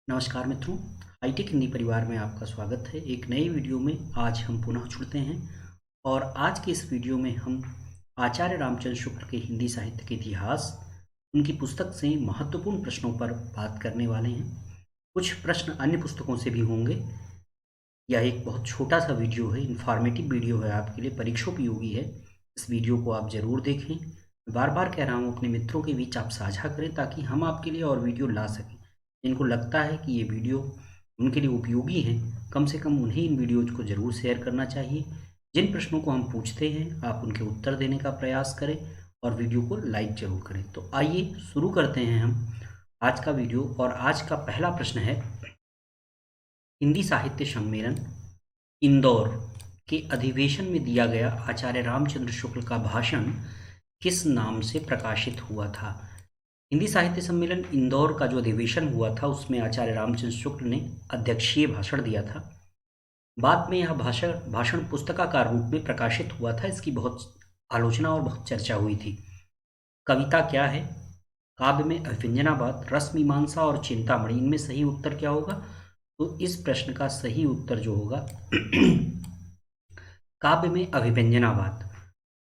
नमस्कार मित्रों, हाईटेक हिंदी परिवार में आपका स्वागत है। एक नए वीडियो में आज हम पुनः जुड़ते हैं और आज के इस वीडियो में हम आचार्य रामचंद्र शुक्ल के हिंदी साहित्य के इतिहास, उनकी पुस्तक से महत्वपूर्ण प्रश्नों पर बात करने वाले हैं। कुछ प्रश्न अन्य पुस्तकों से भी होंगे। यह एक बहुत छोटा सा वीडियो है, इन्फॉर्मेटिव वीडियो है, आपके लिए परीक्षोपयोगी है। इस वीडियो को आप ज़रूर देखें। बार बार कह रहा हूँ, अपने मित्रों के बीच आप साझा करें ताकि हम आपके लिए और वीडियो ला सकें। जिनको लगता है कि ये वीडियो उनके लिए उपयोगी है, कम से कम उन्हें इन वीडियोज़ को ज़रूर शेयर करना चाहिए। जिन प्रश्नों को हम पूछते हैं आप उनके उत्तर देने का प्रयास करें और वीडियो को लाइक ज़रूर करें। तो आइए शुरू करते हैं हम आज का वीडियो। और आज का पहला प्रश्न है, हिंदी साहित्य सम्मेलन इंदौर के अधिवेशन में दिया गया आचार्य रामचंद्र शुक्ल का भाषण किस नाम से प्रकाशित हुआ था? हिंदी साहित्य सम्मेलन इंदौर का जो अधिवेशन हुआ था उसमें आचार्य रामचंद्र शुक्ल ने अध्यक्षीय भाषण दिया था। बाद में यह भाषण पुस्तकाकार रूप में प्रकाशित हुआ था। इसकी बहुत आलोचना और बहुत चर्चा हुई थी। कविता क्या है? काव्य में अभिव्यंजनावाद, रस मीमांसा और चिंतामणि, इनमें सही उत्तर क्या होगा? तो इस प्रश्न का सही उत्तर जो होगा काव्य में अभिव्यंजनावाद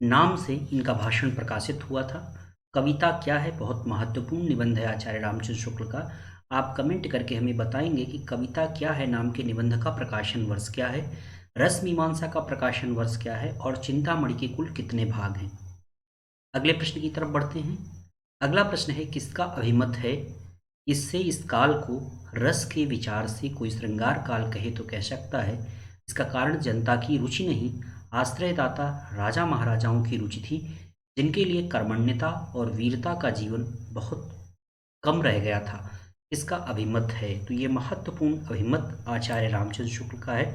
नाम से इनका भाषण प्रकाशित हुआ था। कविता क्या है? बहुत महत्वपूर्ण निबंध है आचार्य रामचंद्र शुक्ल का। आप कमेंट करके हमें बताएंगे कि कविता क्या है नाम के निबंध का प्रकाशन वर्ष क्या है, रस मीमांसा का प्रकाशन वर्ष क्या है और चिंतामणि के कुल कितने भाग हैं। अगले प्रश्न की तरफ बढ़ते हैं। अगला प्रश्न है, किसका अभिमत है इससे इस काल को रस के विचार से कोई श्रृंगार काल कहे तो कह सकता है? इसका कारण जनता की रुचि नहीं, आश्रयदाता राजा महाराजाओं की रुचि थी, जिनके लिए कर्मण्यता और वीरता का जीवन बहुत कम रह गया था। इसका अभिमत है। तो ये महत्वपूर्ण अभिमत आचार्य रामचंद्र शुक्ल का है।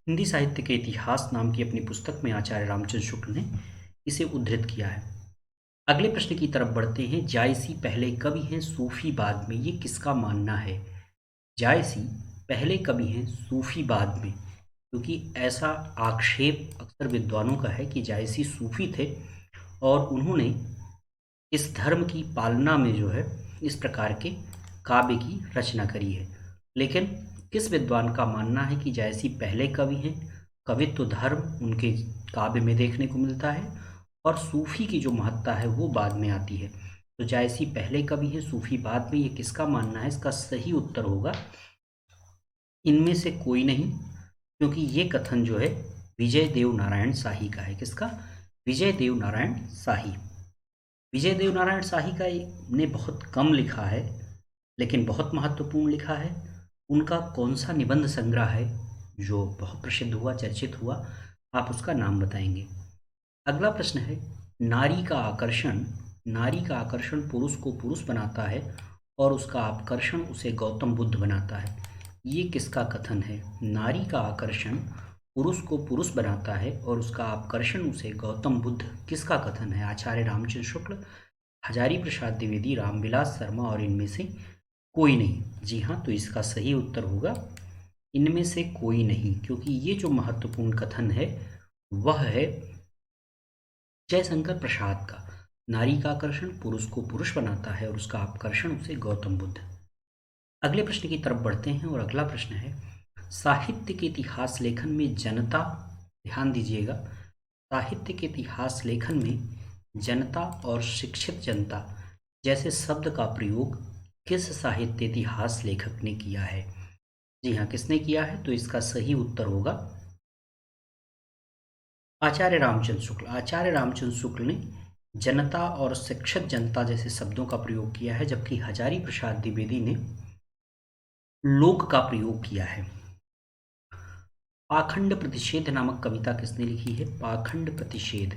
हिंदी साहित्य के इतिहास नाम की अपनी पुस्तक में आचार्य रामचंद्र शुक्ल ने इसे उद्धृत किया है। अगले प्रश्न की तरफ बढ़ते हैं। जायसी पहले कवि हैं, सूफी बाद में, ये किसका मानना है? जायसी पहले कवि हैं, सूफी बाद में, क्योंकि ऐसा आक्षेप अक्सर विद्वानों का है कि जायसी सूफी थे और उन्होंने इस धर्म की पालना में जो है इस प्रकार के काव्य की रचना करी है। लेकिन किस विद्वान का मानना है कि जायसी पहले कवि हैं? कवित्व धर्म उनके काव्य में देखने को मिलता है और सूफी की जो महत्ता है वो बाद में आती है। तो जायसी पहले कवि हैं, सूफी बाद में, ये किसका मानना है? इसका सही उत्तर होगा इनमें से कोई नहीं, क्योंकि ये कथन जो है विजय देव नारायण शाही का है। किसका? विजय देव नारायण शाही। विजय देव नारायण शाही का ने बहुत कम लिखा है लेकिन बहुत महत्वपूर्ण लिखा है। उनका कौन सा निबंध संग्रह है जो बहुत प्रसिद्ध हुआ, चर्चित हुआ? आप उसका नाम बताएंगे। अगला प्रश्न है, नारी का आकर्षण। नारी का आकर्षण पुरुष को पुरुष बनाता है और उसका आकर्षण उसे गौतम बुद्ध बनाता है। ये किसका कथन है? नारी का आकर्षण पुरुष को पुरुष बनाता है और उसका आकर्षण उसे गौतम बुद्ध, किसका कथन है? आचार्य रामचंद्र शुक्ल, हजारी प्रसाद द्विवेदी, रामविलास शर्मा और इनमें से कोई नहीं। जी हाँ, तो इसका सही उत्तर होगा इनमें से कोई नहीं, क्योंकि ये जो महत्वपूर्ण कथन है वह है जयशंकर प्रसाद का। नारी का आकर्षण पुरुष को पुरुष बनाता है और उसका आकर्षण उसे गौतम बुद्ध। अगले प्रश्न की तरफ बढ़ते हैं और अगला प्रश्न है, साहित्य के इतिहास लेखन में जनता, ध्यान दीजिएगा, साहित्य के इतिहास लेखन में जनता और शिक्षित जनता जैसे शब्द का प्रयोग किस साहित्य इतिहास लेखक ने किया है? जी हाँ, किसने किया है? तो इसका सही उत्तर होगा आचार्य रामचंद्र शुक्ल। आचार्य रामचंद्र शुक्ल ने जनता और शिक्षित जनता जैसे शब्दों का प्रयोग किया है, जबकि हजारी प्रसाद द्विवेदी ने लोक का प्रयोग किया है। पाखंड प्रतिषेध नामक कविता किसने लिखी है? पाखंड प्रतिषेध,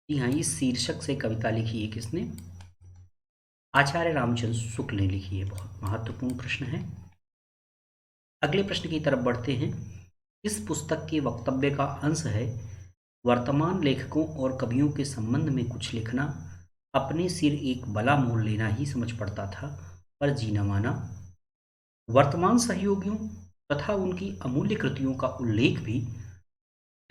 जी हाँ, इस शीर्षक से कविता लिखी है किसने? आचार्य रामचंद्र शुक्ल ने लिखी है। बहुत महत्वपूर्ण प्रश्न है। अगले प्रश्न की तरफ बढ़ते हैं। इस पुस्तक के वक्तव्य का अंश है, वर्तमान लेखकों और कवियों के संबंध में कुछ लिखना अपने सिर एक बला मोल लेना ही समझ पड़ता था, पर जीना माना। वर्तमान सहयोगियों तथा उनकी अमूल्य कृतियों का उल्लेख भी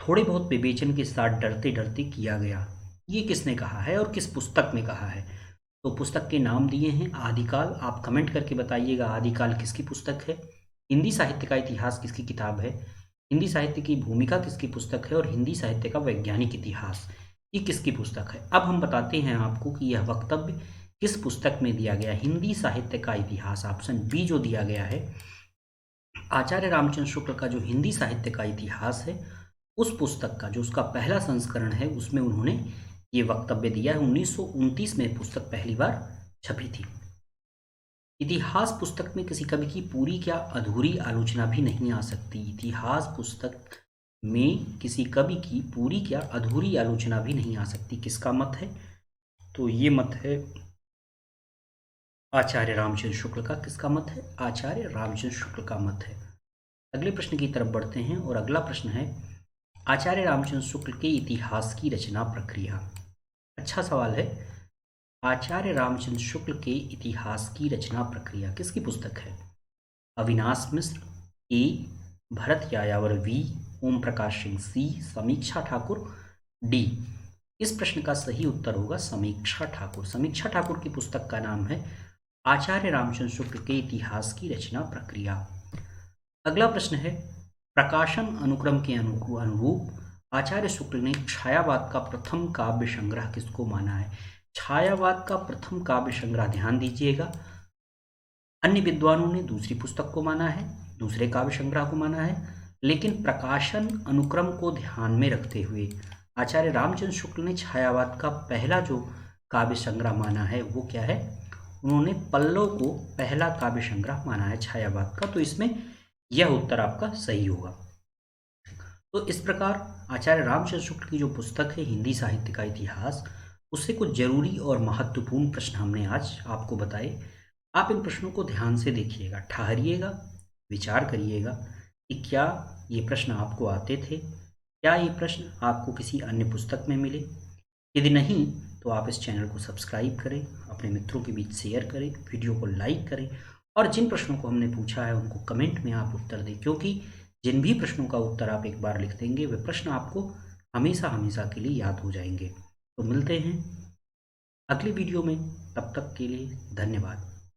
थोड़े बहुत विवेचन के साथ डरते डरते किया गया। ये किसने कहा है और किस पुस्तक में कहा है? तो पुस्तक के नाम दिए हैं आदिकाल, आप कमेंट करके बताइएगा आदिकाल किसकी पुस्तक है, हिंदी साहित्य का इतिहास किसकी किताब है, हिंदी साहित्य की भूमिका किसकी पुस्तक है और हिंदी साहित्य का वैज्ञानिक इतिहास ये किसकी पुस्तक है। अब हम बताते हैं आपको कि यह वक्तव्य किस पुस्तक में दिया गया। हिंदी साहित्य का इतिहास ऑप्शन बी जो दिया गया है, आचार्य रामचंद्र शुक्ल का जो हिंदी साहित्य का इतिहास है उस पुस्तक का जो उसका पहला संस्करण है उसमें उन्होंने ये वक्तव्य दिया है। 1929 में पुस्तक पहली बार छपी थी। इतिहास पुस्तक में किसी कवि की पूरी क्या अधूरी आलोचना भी नहीं आ सकती। इतिहास पुस्तक में किसी कवि की पूरी क्या अधूरी आलोचना भी नहीं आ सकती। किसका मत है? तो ये मत है आचार्य रामचंद्र शुक्ल का। किसका मत है? आचार्य रामचंद्र शुक्ल का मत है। अगले प्रश्न की तरफ बढ़ते हैं और अगला प्रश्न है आचार्य रामचंद्र शुक्ल के इतिहास की रचना प्रक्रिया। अच्छा सवाल है। आचार्य रामचंद्र शुक्ल के इतिहास की रचना प्रक्रिया किसकी पुस्तक है? अविनाश मिश्र, ए भरत यायावर, वी ओम प्रकाश सिंह, सी समीक्षा ठाकुर, डी। इस प्रश्न का सही उत्तर होगा समीक्षा ठाकुर। समीक्षा ठाकुर की पुस्तक का नाम है आचार्य रामचंद्र शुक्ल के इतिहास की रचना प्रक्रिया। अगला प्रश्न है प्रकाशन अनुक्रम के अनुरूप आचार्य शुक्ल ने छायावाद का प्रथम काव्य संग्रह किसको माना है? छायावाद का प्रथम काव्य संग्रह, ध्यान दीजिएगा, अन्य विद्वानों ने दूसरी पुस्तक को माना है, दूसरे काव्य संग्रह को माना है, लेकिन प्रकाशन अनुक्रम को ध्यान में रखते हुए आचार्य रामचंद्र शुक्ल ने छायावाद का पहला जो काव्य संग्रह माना है वो क्या है? उन्होंने पल्लव को पहला काव्य संग्रह माना है छायावाद का। तो इसमें यह उत्तर आपका सही होगा। तो इस प्रकार आचार्य रामचंद्र शुक्ल की जो पुस्तक है हिंदी साहित्य का इतिहास, उससे कुछ जरूरी और महत्वपूर्ण प्रश्न हमने आज आपको बताए। आप इन प्रश्नों को ध्यान से देखिएगा, ठहरिएगा, विचार करिएगा कि क्या ये प्रश्न आपको आते थे, क्या ये प्रश्न आपको किसी अन्य पुस्तक में मिले। यदि नहीं तो आप इस चैनल को सब्सक्राइब करें, अपने मित्रों के बीच शेयर करें, वीडियो को लाइक करें और जिन प्रश्नों को हमने पूछा है उनको कमेंट में आप उत्तर दें, क्योंकि जिन भी प्रश्नों का उत्तर आप एक बार लिख देंगे वे प्रश्न आपको हमेशा हमेशा के लिए याद हो जाएंगे। तो मिलते हैं अगले वीडियो में, तब तक के लिए धन्यवाद।